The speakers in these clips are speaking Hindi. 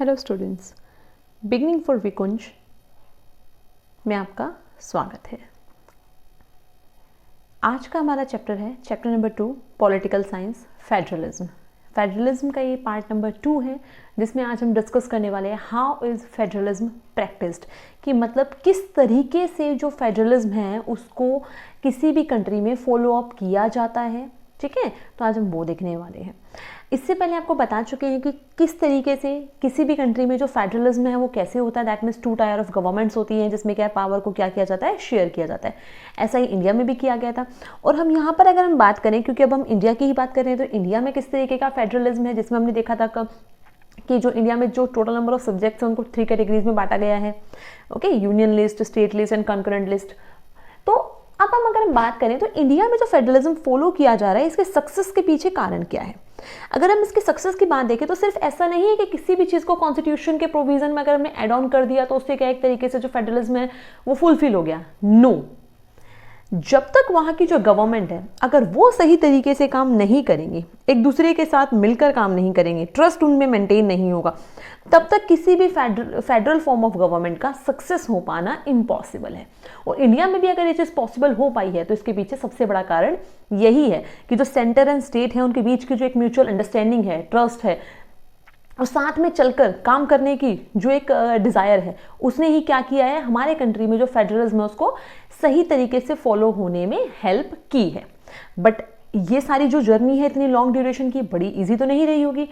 हेलो स्टूडेंट्स, बिगनिंग फॉर विकुंज में आपका स्वागत है। आज का हमारा चैप्टर है chapter number 2 political science federalism. Federalism का ये पार्ट नंबर 2 है जिसमें आज हम डिस्कस करने वाले हैं हाउ इज़ फेडरलिज्म प्रैक्टिस्ड, कि मतलब किस तरीके से जो फेडरलिज्म है उसको किसी भी कंट्री में फॉलो अप किया जाता है। ठीक है, तो आज हम वो देखने वाले हैं। इससे पहले आपको बता चुके हैं कि किस तरीके से किसी भी कंट्री में जो फेडरलिज्म है वो कैसे होता है। That means 2 tyre of governments होती हैं जिसमें क्या पावर को क्या किया जाता है, शेयर किया जाता है। ऐसा ही इंडिया में भी किया गया था। और हम यहाँ पर अगर हम बात करें, क्योंकि अब हम इंडिया की ही बात कर रहे हैं, तो इंडिया में किस तरीके का फेडरलिज्म है जिसमें हमने देखा था कि जो इंडिया में जो टोटल नंबर ऑफ सब्जेक्ट्स हैं उनको 3 कैटेगरीज में बांटा गया है। Okay, union list, state list and concurrent list. तो अब हम अगर हम बात करें तो इंडिया में जो फेडरलिज्म फॉलो किया जा रहा है इसके सक्सेस के पीछे कारण क्या है। अगर हम इसके सक्सेस की बात देखें तो सिर्फ ऐसा नहीं है कि किसी भी चीज़ को कॉन्स्टिट्यूशन के प्रोविजन में अगर हमने एड ऑन कर दिया तो उससे क्या एक तरीके से जो फेडरलिज्म है वो फुलफिल हो गया। नो, जब तक वहाँ की जो गवर्नमेंट है अगर वो सही तरीके से काम नहीं करेंगे, एक दूसरे के साथ मिलकर काम नहीं करेंगे, ट्रस्ट उनमें मेंटेन नहीं होगा, तब तक किसी भी फेडरल फॉर्म ऑफ गवर्नमेंट का सक्सेस हो पाना इम्पॉसिबल है। और इंडिया में भी अगर ये चीज़ पॉसिबल हो पाई है तो इसके पीछे सबसे बड़ा कारण यही है कि जो सेंटर एंड स्टेट है उनके बीच की जो एक म्यूचुअल अंडरस्टैंडिंग है, ट्रस्ट है, और साथ में चलकर काम करने की जो एक डिज़ायर है, उसने ही क्या किया है, हमारे कंट्री में जो फेडरलिज्म है उसको सही तरीके से फॉलो होने में हेल्प की है। बट ये सारी जो जर्नी है इतनी लॉन्ग ड्यूरेशन की, बड़ी इजी तो नहीं रही होगी।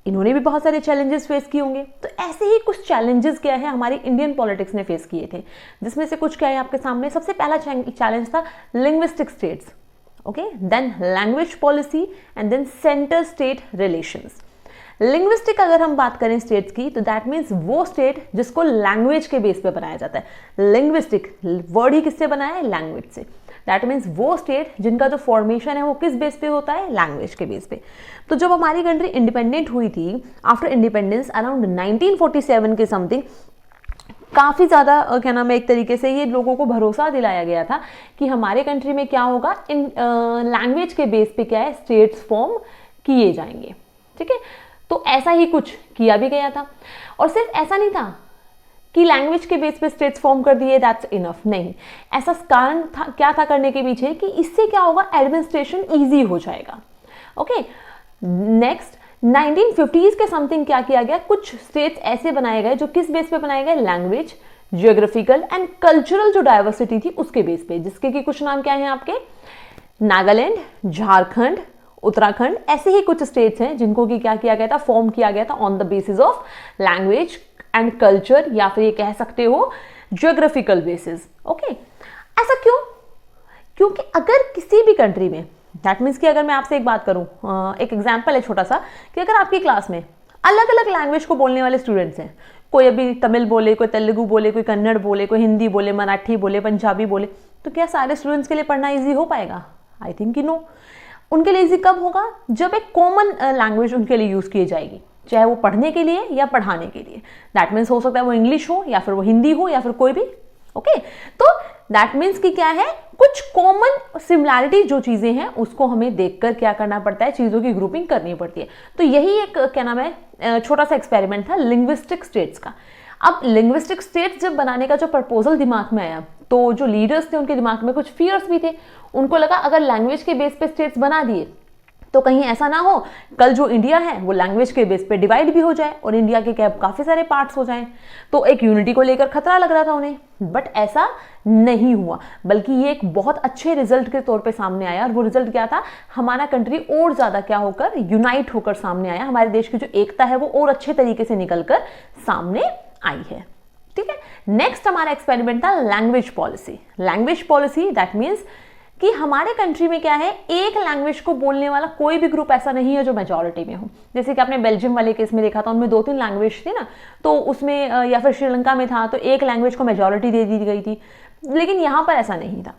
इन्होंने भी बहुत सारे चैलेंजेस फेस किए होंगे। तो ऐसे ही कुछ चैलेंजेस क्या है हमारी इंडियन पॉलिटिक्स ने फेस किए थे, जिसमें से कुछ क्या है आपके सामने। सबसे पहला चैलेंज था linguistic states, okay, then language policy and then centre state relations. Linguistic अगर हम बात करें स्टेट्स की तो दैट मीन्स वो स्टेट जिसको लैंग्वेज के बेस पे बनाया जाता है। लिंग्विस्टिक वर्ड ही किससे बनाया है, लैंग्वेज से। दैट मीन्स वो स्टेट जिनका जो फॉर्मेशन है वो किस बेस पे होता है, लैंग्वेज के बेस पे। तो जब हमारी कंट्री इंडिपेंडेंट हुई थी आफ्टर इंडिपेंडेंस अराउंड 1947 के समथिंग, काफ़ी ज़्यादा क्या नाम है, एक तरीके से ये लोगों को भरोसा दिलाया गया था कि हमारे कंट्री में क्या होगा, इन लैंग्वेज के बेस पे क्या है, स्टेट्स फॉर्म किए जाएंगे। ठीक है, तो ऐसा ही कुछ किया भी गया था। और सिर्फ ऐसा नहीं था कि लैंग्वेज के बेस पे स्टेट्स फॉर्म कर दिए, दैट्स इनफ, नहीं। ऐसा कारण था, क्या था करने के पीछे, कि इससे क्या होगा, एडमिनिस्ट्रेशन इजी हो जाएगा। ओके, नेक्स्ट 1950s के समथिंग क्या किया गया, कुछ स्टेट्स ऐसे बनाए गए जो किस बेस पे बनाए गए, लैंग्वेज, जियोग्राफिकल एंड कल्चरल जो डाइवर्सिटी थी उसके बेस पे, जिसके कि कुछ नाम क्या है आपके, नागालैंड, झारखंड, उत्तराखंड, ऐसे ही कुछ स्टेट्स हैं जिनको कि क्या किया गया था, फॉर्म किया गया था on the basis of language and culture, या फिर ये कह सकते हो जियोग्राफिकल बेसिस। ओके, ऐसा क्यों? क्योंकि अगर किसी भी कंट्री में, दैट मीन्स कि अगर मैं आपसे एक बात करूं, एक एग्जांपल है छोटा सा, कि अगर आपकी क्लास में अलग अलग लैंग्वेज को बोलने वाले स्टूडेंट्स हैं, कोई अभी तमिल बोले, कोई तेलुगु बोले, कोई कन्नड़ बोले, कोई हिंदी बोले, मराठी बोले, पंजाबी बोले, तो क्या सारे स्टूडेंट्स के लिए पढ़ना ईजी हो पाएगा? आई थिंक कि नो। उनके लिए इजी कब होगा, जब एक कॉमन लैंग्वेज उनके लिए यूज की जाएगी, चाहे वो पढ़ने के लिए या पढ़ाने के लिए। दैट मीन्स हो सकता है वो इंग्लिश हो या फिर वो हिंदी हो या फिर कोई भी। ओके, तो दैट मीन्स कि क्या है, कुछ कॉमन सिमिलैरिटी जो चीजें हैं उसको हमें देखकर क्या करना पड़ता है, चीजों की ग्रुपिंग करनी पड़ती है। तो यही एक क्या नाम है, छोटा सा एक्सपेरिमेंट था लिंग्विस्टिक स्टेट्स का। अब लिंग्विस्टिक स्टेट्स जब बनाने का जो प्रपोजल दिमाग में आया तो जो लीडर्स थे उनके दिमाग में कुछ फियर्स भी थे। उनको लगा अगर लैंग्वेज के बेस पे स्टेट्स बना दिए तो कहीं ऐसा ना हो कल जो इंडिया है वो लैंग्वेज के बेस पे डिवाइड भी हो जाए और इंडिया के क्या काफी सारे पार्ट्स हो जाएं। तो एक यूनिटी को लेकर खतरा लग रहा था उन्हें, बट ऐसा नहीं हुआ, बल्कि ये एक बहुत अच्छे रिजल्ट के तौर पे सामने आया। और वो रिजल्ट क्या था, हमारा कंट्री और ज्यादा क्या होकर यूनाइट होकर सामने आया, हमारे देश की जो एकता है वो और अच्छे तरीके से निकलकर सामने आई है। ठीक है, नेक्स्ट हमारा एक्सपेरिमेंट था language policy. Language policy that means कि हमारे कंट्री में क्या है, एक लैंग्वेज को बोलने वाला कोई भी ग्रुप ऐसा नहीं है जो मेजॉरिटी में हो। जैसे कि आपने बेल्जियम वाले केस में देखा था, उनमें 2-3 लैंग्वेज थी ना, तो उसमें या फिर श्रीलंका में था तो एक लैंग्वेज को मेजॉरिटी दे दी गई थी। लेकिन यहाँ पर ऐसा नहीं था।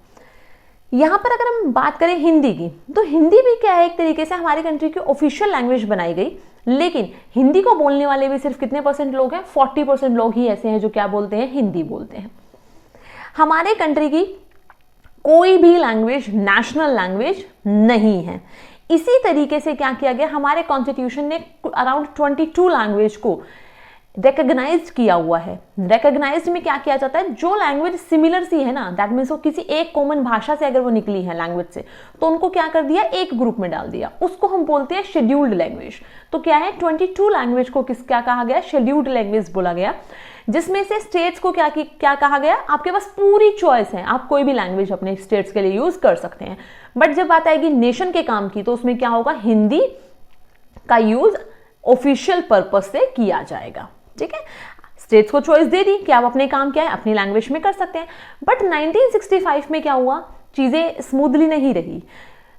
यहाँ पर अगर हम बात करें हिंदी की, तो हिंदी भी क्या है, एक तरीके से हमारी कंट्री की ऑफिशियल लैंग्वेज बनाई गई। लेकिन हिंदी को बोलने वाले भी सिर्फ कितने % लोग हैं, 40% लोग ही ऐसे हैं जो क्या बोलते हैं, हिंदी बोलते हैं। हमारे कंट्री की कोई भी लैंग्वेज नेशनल लैंग्वेज नहीं है। इसी तरीके से क्या किया गया, हमारे कॉन्स्टिट्यूशन ने अराउंड 22 लैंग्वेज को रिकग्नाइज्ड किया हुआ है। रिकग्नाइज्ड में क्या किया जाता है, जो लैंग्वेज सिमिलर सी है ना, दैट मीन्स वो किसी एक कॉमन भाषा से अगर वो निकली है लैंग्वेज से, तो उनको क्या कर दिया, एक ग्रुप में डाल दिया, उसको हम बोलते हैं शेड्यूल्ड लैंग्वेज। तो क्या है, 22 लैंग्वेज को क्या कहा गया, शेड्यूल्ड लैंग्वेज बोला गया, जिसमें से स्टेट्स को क्या कहा गया, आपके पास पूरी चॉइस है, आप कोई भी लैंग्वेज अपने स्टेट्स के लिए यूज कर सकते हैं। बट जब बात आएगी नेशन के काम की, तो उसमें क्या होगा, हिंदी का यूज ऑफिशियल पर्पस से किया जाएगा। ठीक है, स्टेट्स को चॉइस दे दी कि आप अपने काम क्या है अपनी लैंग्वेज में कर सकते हैं। बट 1965 में क्या हुआ, चीजें स्मूथली नहीं रही।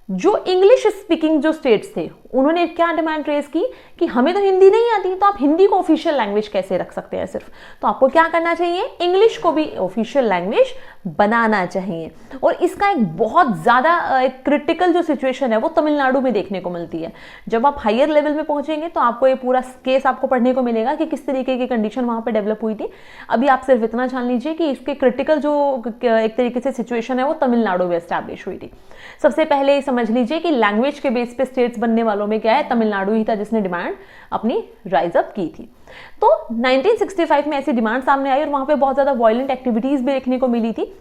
जो इंग्लिश स्पीकिंग जो स्टेट्स थे, उन्होंने क्या डिमांड रेज की कि हमें तो हिंदी नहीं आती, तो आप हिंदी को ऑफिशियल लैंग्वेज कैसे रख सकते हैं सिर्फ, तो आपको क्या करना चाहिए, इंग्लिश को भी ऑफिशियल लैंग्वेज बनाना चाहिए। और इसका एक बहुत ज्यादा एक क्रिटिकल जो सिचुएशन है वो तमिलनाडु में देखने को मिलती है। जब आप हायर लेवल में पहुंचेंगे तो आपको ये पूरा केस आपको पढ़ने को मिलेगा कि किस तरीके की कंडीशन वहां पर डेवलप हुई थी। अभी आप सिर्फ इतना जान लीजिए कि इसके क्रिटिकल जो एक तरीके से सिचुएशन है वो तमिलनाडु में एस्टैब्लिश हुई थी। सबसे पहले समझ लीजिए कि लैंग्वेज के बेस पे स्टेट्स बनने वालों में क्या है, तमिलनाडु ही था जिसने डिमांड अपनी राइज अप की थी। तो 1965 में ऐसी डिमांड सामने आई और वहां पे बहुत ज्यादा वायलेंट एक्टिविटीज भी देखने को मिली थी,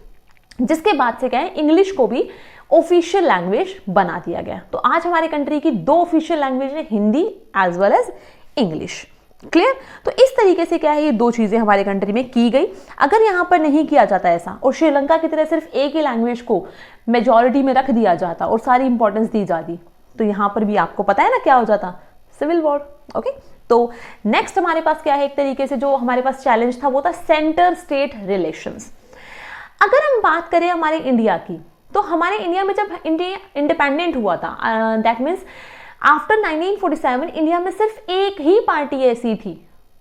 जिसके बाद से क्या है, इंग्लिश को भी ऑफिशियल लैंग्वेज बना दिया गया। तो आज हमारे कंट्री की दो ऑफिशियल लैंग्वेज है, Hindi as well as English. Clear. तो इस तरीके से क्या है, ये दो चीजें हमारे कंट्री में की गई। अगर यहां पर नहीं किया जाता ऐसा और श्रीलंका की तरह सिर्फ एक ही लैंग्वेज को मेजॉरिटी में रख दिया जाता और सारी इंपॉर्टेंस दी जाती, तो यहां पर भी आपको पता है ना क्या हो जाता, सिविल वॉर। ओके, तो नेक्स्ट हमारे पास क्या है, एक तरीके से जो हमारे पास चैलेंज था वो था सेंटर स्टेट रिलेशंस। अगर हम बात करें हमारे इंडिया की, तो हमारे इंडिया में जब इंडिया इंडिपेंडेंट हुआ था, दैट मीन्स आफ्टर 1947 इंडिया में सिर्फ एक ही पार्टी ऐसी थी।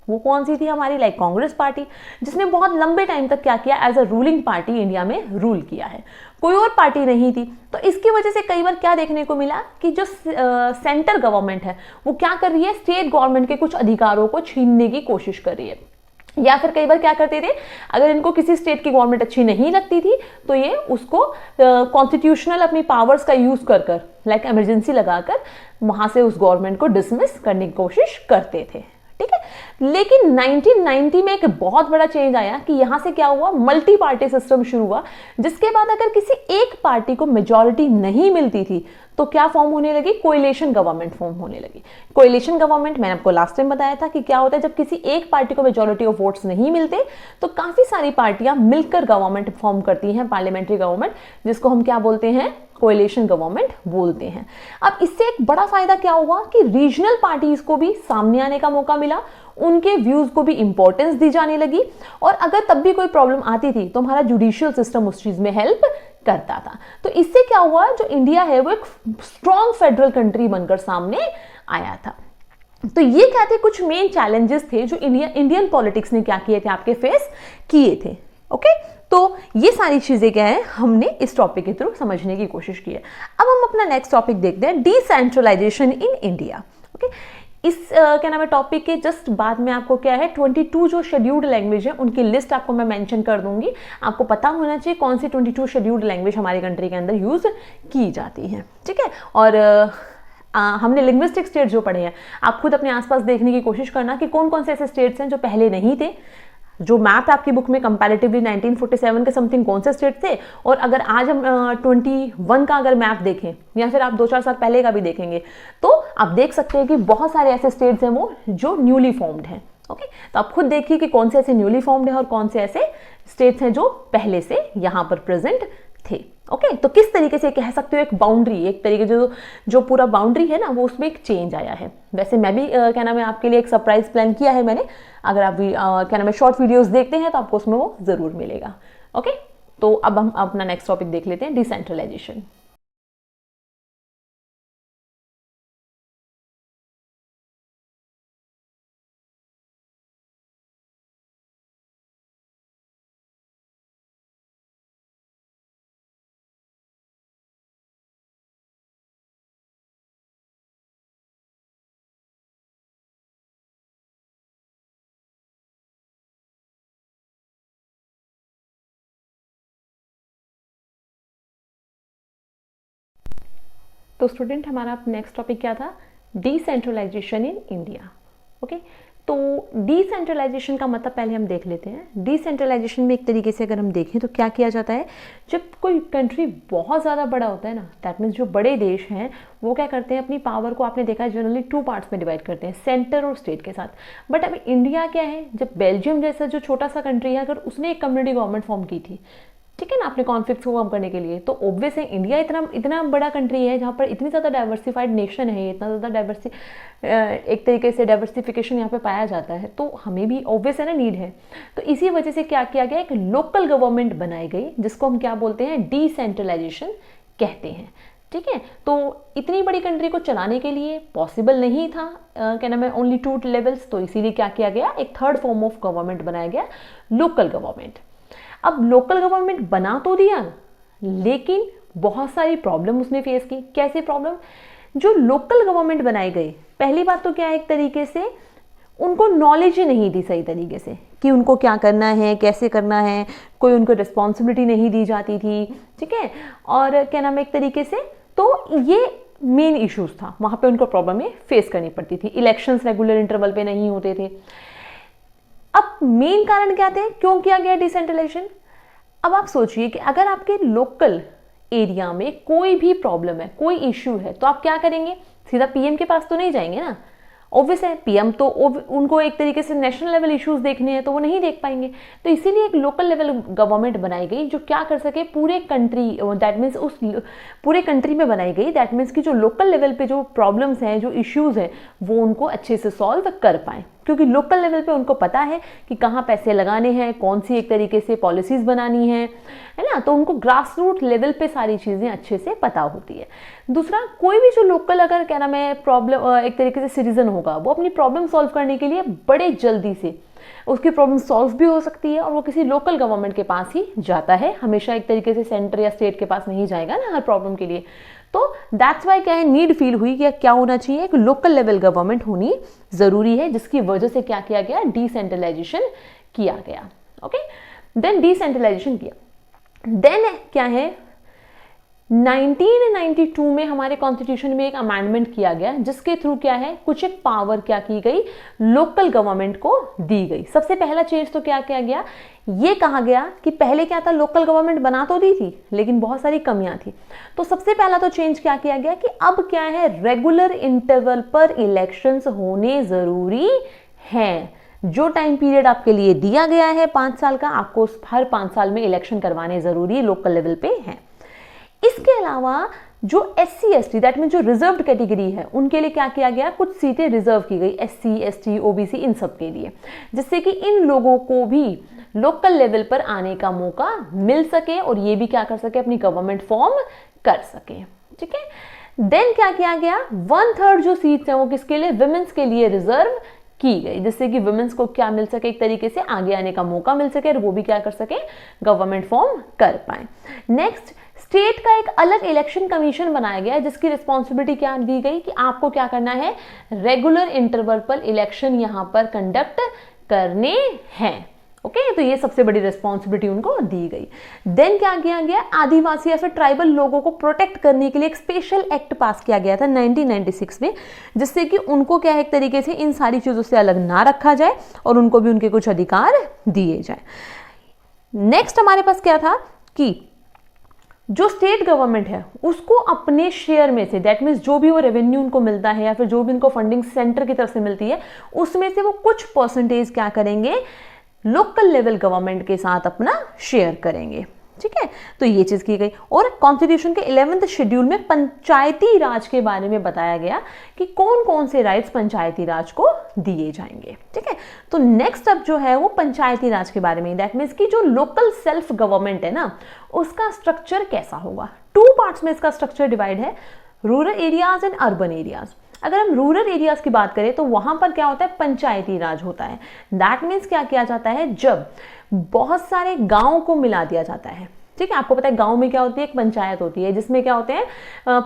वो कौन सी थी, हमारी लाइक कांग्रेस पार्टी, जिसने बहुत लंबे टाइम तक क्या किया, as a ruling party India में रूल किया है। कोई और पार्टी नहीं थी। तो इसकी वजह से कई बार क्या देखने को मिला कि जो सेंटर गवर्नमेंट है वो क्या कर रही है, स्टेट गवर्नमेंट के कुछ अधिकारों को छीनने की कोशिश कर रही है। या फिर कई बार क्या करते थे, अगर इनको किसी स्टेट की गवर्नमेंट अच्छी नहीं लगती थी तो ये उसको कॉन्स्टिट्यूशनल अपनी पावर्स का यूज कर कर लाइक इमरजेंसी लगाकर वहां से उस गवर्नमेंट को डिसमिस करने की कोशिश करते थे। ठीक है, लेकिन 1990 में एक बहुत बड़ा चेंज आया कि यहां से क्या हुआ, मल्टी पार्टी सिस्टम शुरू हुआ, जिसके बाद अगर किसी एक पार्टी को मेजॉरिटी नहीं मिलती थी तो क्या फॉर्म होने लगी, कोएलिशन गवर्नमेंट फॉर्म होने लगी। कोएलिशन गवर्नमेंट मैंने आपको लास्ट टाइम बताया था कि क्या होता है, जब किसी एक पार्टी को मेजॉरिटी ऑफ वोट्स नहीं मिलते तो काफी सारी पार्टियां मिलकर गवर्नमेंट फॉर्म करती हैं, पार्लियामेंट्री गवर्नमेंट, जिसको हम क्या बोलते हैं, कोएलिशन गवर्नमेंट बोलते हैं। अब इससे एक बड़ा फायदा क्या हुआ कि रीजनल पार्टीज को भी सामने आने का मौका मिला, उनके व्यूज को भी इंपॉर्टेंस दी जाने लगी, और अगर तब भी कोई प्रॉब्लम आती थी तो हमारा जुडिशियल सिस्टम उस चीज में हेल्प करता था। तो इससे क्या हुआ, जो इंडिया है वो एक स्ट्रॉन्ग फेडरल कंट्री बनकर सामने आया था। तो ये क्या थे, कुछ मेन चैलेंजेस थे जो इंडियन पॉलिटिक्स ने क्या किए थे, आपके फेस किए थे। ओके, तो ये सारी चीजें क्या है, हमने इस टॉपिक के थ्रू समझने की कोशिश की है। अब हम अपना नेक्स्ट टॉपिक देखते हैं, डिसेंट्रलाइजेशन इन इंडिया। ओके, इस क्या नाम है टॉपिक के जस्ट बाद में आपको क्या है 22 जो शेड्यूल्ड लैंग्वेज है उनकी लिस्ट आपको मैं मेंशन कर दूंगी। आपको पता होना चाहिए कौन सी 22 शेड्यूल्ड लैंग्वेज हमारी कंट्री के अंदर यूज की जाती है। ठीक है, और हमने लिंग्विस्टिक स्टेट जो पढ़े हैं, आप खुद अपने आसपास देखने की कोशिश करना कि कौन कौन से ऐसे स्टेट्स हैं जो पहले नहीं थे। जो मैप है आपकी बुक में कंपैरेटिवली 1947 के समथिंग कौन से स्टेट थे, और अगर आज हम 21 का अगर मैप देखें या फिर आप 2-4 साल पहले का भी देखेंगे तो आप देख सकते हैं कि बहुत सारे ऐसे स्टेट्स हैं वो जो न्यूली फॉर्म्ड हैं। ओके, तो आप खुद देखिए कि कौन से ऐसे न्यूली फॉर्म्ड हैं और कौन से ऐसे स्टेट्स हैं जो पहले से यहाँ पर प्रेजेंट थे। ओके, तो किस तरीके से कह सकते हो एक बाउंड्री, एक तरीके जो पूरा बाउंड्री है ना वो उसमें एक चेंज आया है। वैसे मैं भी क्या नाम है आपके लिए एक सरप्राइज प्लान किया है मैंने, अगर आप भी क्या नाम है शॉर्ट वीडियोस देखते हैं तो आपको उसमें वो जरूर मिलेगा। ओके, तो अब हम अपना नेक्स्ट टॉपिक देख लेते हैं, डिसेंट्रलाइजेशन। तो स्टूडेंट हमारा नेक्स्ट टॉपिक क्या था, डिसेंट्रलाइजेशन इन इंडिया। ओके, तो डिसेंट्रलाइजेशन का मतलब पहले हम देख लेते हैं। डिसेंट्रलाइजेशन में एक तरीके से अगर हम देखें तो क्या किया जाता है, जब कोई कंट्री बहुत ज़्यादा बड़ा होता है ना, दैट मीन्स जो बड़े देश हैं वो क्या करते हैं, अपनी पावर को आपने देखा है जनरली 2 पार्ट्स में डिवाइड करते हैं, सेंटर और स्टेट के साथ। बट अब इंडिया क्या है, जब बेल्जियम जैसा जो छोटा सा कंट्री है, अगर उसने एक कम्युनिटी गवर्नमेंट फॉर्म की थी, ठीक है ना, अपने कॉन्फ्लिक्ट्स को कम करने के लिए, तो ऑब्वियस है इंडिया इतना बड़ा कंट्री है जहाँ पर इतनी ज़्यादा डाइवर्सिफाइड नेशन है, इतना ज़्यादा एक तरीके से डाइवर्सिफिकेशन यहाँ पे पाया जाता है, तो हमें भी ऑब्वियस है ना नीड है। तो इसी वजह से क्या किया गया, एक लोकल गवर्नमेंट बनाई गई जिसको हम क्या बोलते हैं, डिसेंट्रलाइजेशन कहते हैं। ठीक है, तो इतनी बड़ी कंट्री को चलाने के लिए पॉसिबल नहीं था, क्या नाम है, ओनली 2 लेवल्स, तो इसीलिए क्या किया गया, एक थर्ड फॉर्म ऑफ गवर्नमेंट बनाया गया, लोकल गवर्नमेंट। अब लोकल गवर्नमेंट बना तो दिया, लेकिन बहुत सारी प्रॉब्लम उसने फेस की। कैसे प्रॉब्लम, जो लोकल गवर्नमेंट बनाई गई, पहली बात तो क्या है, एक तरीके से उनको नॉलेज ही नहीं दी सही तरीके से कि उनको क्या करना है, कैसे करना है, कोई उनको रिस्पॉन्सिबिलिटी नहीं दी जाती थी। ठीक है, और क्या नाम है, एक तरीके से तो ये मेन इश्यूज था, वहां पे उनको प्रॉब्लम फेस करनी पड़ती थी। इलेक्शंस रेगुलर इंटरवल पे नहीं होते थे। अब मेन कारण क्या थे, क्यों किया गया डिसेंट्रलाइजेशन। अब आप सोचिए कि अगर आपके लोकल एरिया में कोई भी प्रॉब्लम है, कोई इश्यू है, तो आप क्या करेंगे, सीधा पीएम के पास तो नहीं जाएंगे ना, ऑब्वियस है, पीएम तो उनको एक तरीके से नेशनल लेवल इश्यूज देखने हैं तो वो नहीं देख पाएंगे। तो इसीलिए एक लोकल लेवल गवर्नमेंट बनाई गई जो क्या कर सके, पूरे कंट्री, दैट मीन्स उस पूरे कंट्री में बनाई गई, दैट मीन्स कि जो लोकल लेवल पे जो प्रॉब्लम्स हैं, जो इश्यूज हैं, वो उनको अच्छे से सॉल्व कर पाए, क्योंकि लोकल लेवल पे उनको पता है कि कहाँ पैसे लगाने हैं, कौन सी एक तरीके से पॉलिसीज बनानी है ना, तो उनको ग्रास रूट लेवल पे सारी चीज़ें अच्छे से पता होती है। दूसरा, कोई भी जो लोकल अगर क्या नाम है प्रॉब्लम, एक तरीके से सिटीजन होगा, वो अपनी प्रॉब्लम सॉल्व करने के लिए बड़े जल्दी से उसकी प्रॉब्लम सॉल्व भी हो सकती है, और वो किसी लोकल गवर्नमेंट के पास ही जाता है, हमेशा एक तरीके से सेंटर या स्टेट के पास नहीं जाएगा ना हर प्रॉब्लम के लिए। तो दैट्स वाई क्या है, नीड फील हुई कि क्या होना चाहिए, एक लोकल लेवल गवर्नमेंट होनी जरूरी है, जिसकी वजह से क्या किया गया, डिसेंट्रलाइजेशन किया गया। ओके, देन डिसेंट्रलाइजेशन किया, देन क्या है, 1992 में हमारे कॉन्स्टिट्यूशन में एक अमेंडमेंट किया गया, जिसके थ्रू क्या है, कुछ एक पावर क्या की गई, लोकल गवर्नमेंट को दी गई। सबसे पहला चेंज तो क्या किया गया, ये कहा गया कि पहले क्या था, लोकल गवर्नमेंट बना तो दी थी लेकिन बहुत सारी कमियां थी। तो सबसे पहला तो चेंज क्या किया गया कि अब क्या है, रेगुलर इंटरवल पर इलेक्शंस होने जरूरी हैं। जो टाइम पीरियड आपके लिए दिया गया है 5 साल का, आपको हर 5 साल में इलेक्शन करवाने जरूरी लोकल लेवल पे हैं। इसके अलावा जो SC ST दैट मीन जो रिजर्व्ड कैटेगरी है, उनके लिए क्या किया गया, कुछ सीटें रिजर्व की गई, SC ST OBC इन सब के लिए, जिससे कि इन लोगों को भी लोकल लेवल पर आने का मौका मिल सके और ये भी क्या कर सके, अपनी गवर्नमेंट फॉर्म कर सके। ठीक है, देन क्या किया गया, 1/3 जो सीट्स हैं वो किसके लिए, विमेंस के लिए रिजर्व की गई, जिससे कि वुमेन्स को क्या मिल सके, एक तरीके से आगे आने का मौका मिल सके और वो भी क्या कर सके, गवर्नमेंट फॉर्म कर पाए। नेक्स्ट, स्टेट का एक अलग इलेक्शन कमीशन बनाया गया, जिसकी रिस्पॉन्सिबिलिटी क्या दी गई कि आपको क्या करना है, रेगुलर इंटरवल पर इलेक्शन यहां पर कंडक्ट करने हैं। ओके, तो ये सबसे बड़ी रिस्पॉन्सिबिलिटी उनको दी गई। देन क्या किया गया, आदिवासी या फिर ट्राइबल लोगों को प्रोटेक्ट करने के लिए एक स्पेशल एक्ट पास किया गया था 1996 में, जिससे कि उनको क्या है, एक तरीके से इन सारी चीजों से अलग ना रखा जाए और उनको भी उनके कुछ अधिकार दिए जाए। नेक्स्ट हमारे पास क्या था कि जो स्टेट गवर्नमेंट है उसको अपने शेयर में से, दैट मीन्स जो भी वो रेवेन्यू उनको मिलता है या फिर जो भी उनको फंडिंग सेंटर की तरफ से मिलती है, उसमें से वो कुछ परसेंटेज क्या करेंगे, लोकल लेवल गवर्नमेंट के साथ अपना शेयर करेंगे। ठीक है, तो ये चीज की गई। और कॉन्स्टिट्यूशन के 11वें शेड्यूल में पंचायती राज के बारे में बताया गया कि कौन कौन से राइट्स पंचायती राज को दिए जाएंगे। ठीक है, तो नेक्स्ट अब जो है वो पंचायती राज के बारे में, दैट मीन्स कि जो लोकल सेल्फ गवर्नमेंट है ना, उसका स्ट्रक्चर कैसा होगा। 2 पार्ट्स में इसका स्ट्रक्चर डिवाइड है, rural areas and urban areas. अगर हम रूरल एरियाज की बात करें तो वहां पर क्या होता है, पंचायती राज होता है। दैट मीन्स क्या किया जाता है, जब बहुत सारे गांव को मिला दिया जाता है। ठीक है, आपको पता है गांव में क्या होती है, एक पंचायत होती है जिसमें क्या होते हैं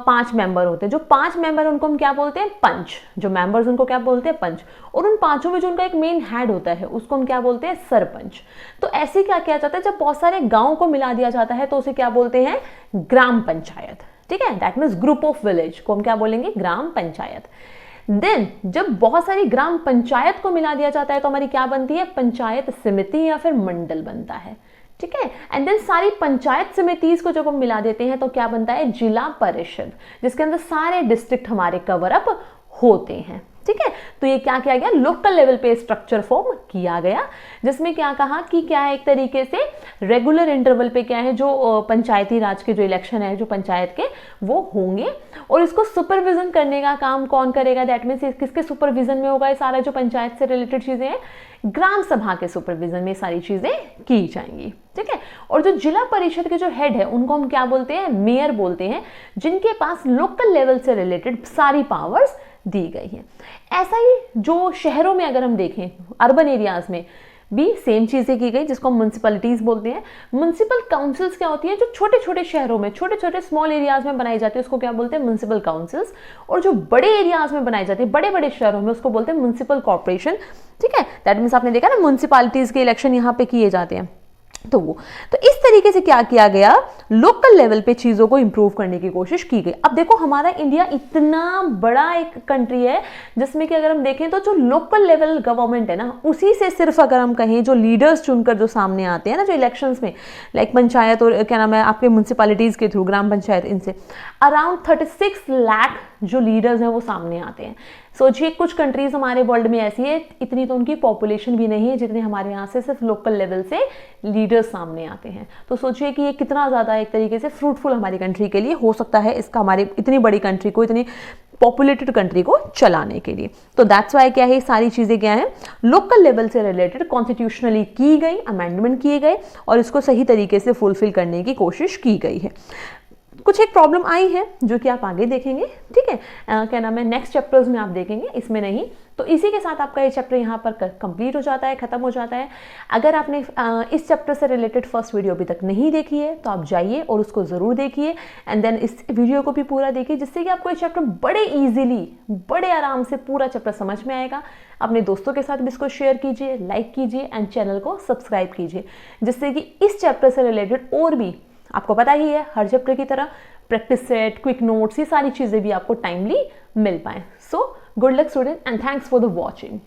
5 मेंबर होते हैं। जो 5 मेंबर उनको हम क्या बोलते हैं, पंच। जो मेंबर्स उनको क्या बोलते हैं, पंच। और उन 5 में जो उनका एक मेन हेड होता है उसको हम क्या बोलते हैं, सरपंच। तो ऐसे क्या किया जाता है, जब बहुत सारे गांव को मिला दिया जाता है तो उसे क्या बोलते हैं, ग्राम पंचायत। ठीक है, that means group of village को हम क्या बोलेंगे, ग्राम पंचायत। देन जब बहुत सारी ग्राम पंचायत को मिला दिया जाता है तो हमारी क्या बनती है, पंचायत समिति या फिर मंडल बनता है, ठीक है। एंड देन सारी पंचायत समितिस को जब हम मिला देते हैं तो क्या बनता है, जिला परिषद, जिसके अंदर सारे डिस्ट्रिक्ट हमारे कवर अप होते हैं, ठीक है। तो ये क्या किया गया, लोकल लेवल पे स्ट्रक्चर फॉर्म किया गया, जिसमें क्या कहा कि क्या है, एक तरीके से रेगुलर इंटरवल पे क्या है, जो पंचायती राज के जो इलेक्शन है जो पंचायत के वो होंगे, और इसको सुपरविजन करने का काम कौन करेगा, दैट मीन्स किसके सुपरविजन में होगा ये सारा जो पंचायत से रिलेटेड चीजें हैं, ग्राम सभा के सुपरविजन में सारी चीजें की जाएंगी, ठीक है। और जो जिला परिषद के जो हेड है उनको हम क्या बोलते हैं, मेयर बोलते हैं, जिनके पास लोकल लेवल से रिलेटेड सारी पावर्स दी गई है। ऐसा ही जो शहरों में अगर हम देखें, अर्बन एरियाज में भी सेम चीजें की गई, जिसको हम म्युनिसिपैलिटीज बोलते हैं। म्युनिसिपल काउंसिल्स क्या होती है, जो छोटे छोटे शहरों में, छोटे छोटे स्मॉल एरियाज में बनाई जाती है, उसको क्या बोलते हैं, म्युनिसिपल काउंसिल्स। और जो बड़े एरियाज में बनाई जाती है, बड़े बड़े शहरों में, उसको बोलते हैं म्युनिसिपल कॉर्पोरेशन, ठीक है। दैट मीन्स आपने देखा ना, म्युनिसिपैलिटीज के इलेक्शन यहाँ पे किए जाते हैं। तो इस तरीके से क्या किया गया, लोकल लेवल पे चीजों को इंप्रूव करने की कोशिश की गई। अब देखो हमारा इंडिया इतना बड़ा एक कंट्री है जिसमें कि अगर हम देखें तो जो लोकल लेवल गवर्नमेंट है ना, उसी से सिर्फ अगर हम कहें जो लीडर्स चुनकर जो सामने आते हैं ना, जो इलेक्शंस में, लाइक पंचायत और क्या नाम है आपके म्युनिसिपैलिटीज के थ्रू, ग्राम पंचायत, इनसे अराउंड 36 लाख जो लीडर्स हैं वो सामने आते हैं। सोचिए कुछ कंट्रीज हमारे वर्ल्ड में ऐसी है, इतनी तो उनकी पॉपुलेशन भी नहीं है जितने हमारे यहाँ से सिर्फ लोकल लेवल से लीडर्स सामने आते हैं। तो सोचिए कि ये कितना ज़्यादा एक तरीके से फ्रूटफुल हमारी कंट्री के लिए हो सकता है, इसका हमारी इतनी बड़ी कंट्री को, इतनी पॉपुलेटेड कंट्री को चलाने के लिए। तो दैट्स वाई क्या है, सारी चीज़ें क्या है, लोकल लेवल से रिलेटेड कॉन्स्टिट्यूशनली की गई, अमेंडमेंट किए गए और इसको सही तरीके से फुलफिल करने की कोशिश की गई है। कुछ एक प्रॉब्लम आई है जो कि आप आगे देखेंगे, ठीक है, क्या नाम है, नेक्स्ट चैप्टर्स में आप देखेंगे, इसमें नहीं। तो इसी के साथ आपका ये चैप्टर यहाँ पर कंप्लीट हो जाता है, खत्म हो जाता है। अगर आपने इस चैप्टर से रिलेटेड फर्स्ट वीडियो अभी तक नहीं देखी है तो आप जाइए और उसको ज़रूर देखिए, एंड देन इस वीडियो को भी पूरा देखिए, जिससे कि आपको ये चैप्टर बड़े ईजिली, बड़े आराम से पूरा चैप्टर समझ में आएगा। अपने दोस्तों के साथ भी इसको शेयर कीजिए, लाइक कीजिए एंड चैनल को सब्सक्राइब कीजिए, जिससे कि इस चैप्टर से रिलेटेड और भी, आपको पता ही है हर चैप्टर की तरह, प्रैक्टिस सेट, क्विक नोट्स, ये सारी चीज़ें भी आपको टाइमली मिल पाए। So good luck student and thanks for the watching.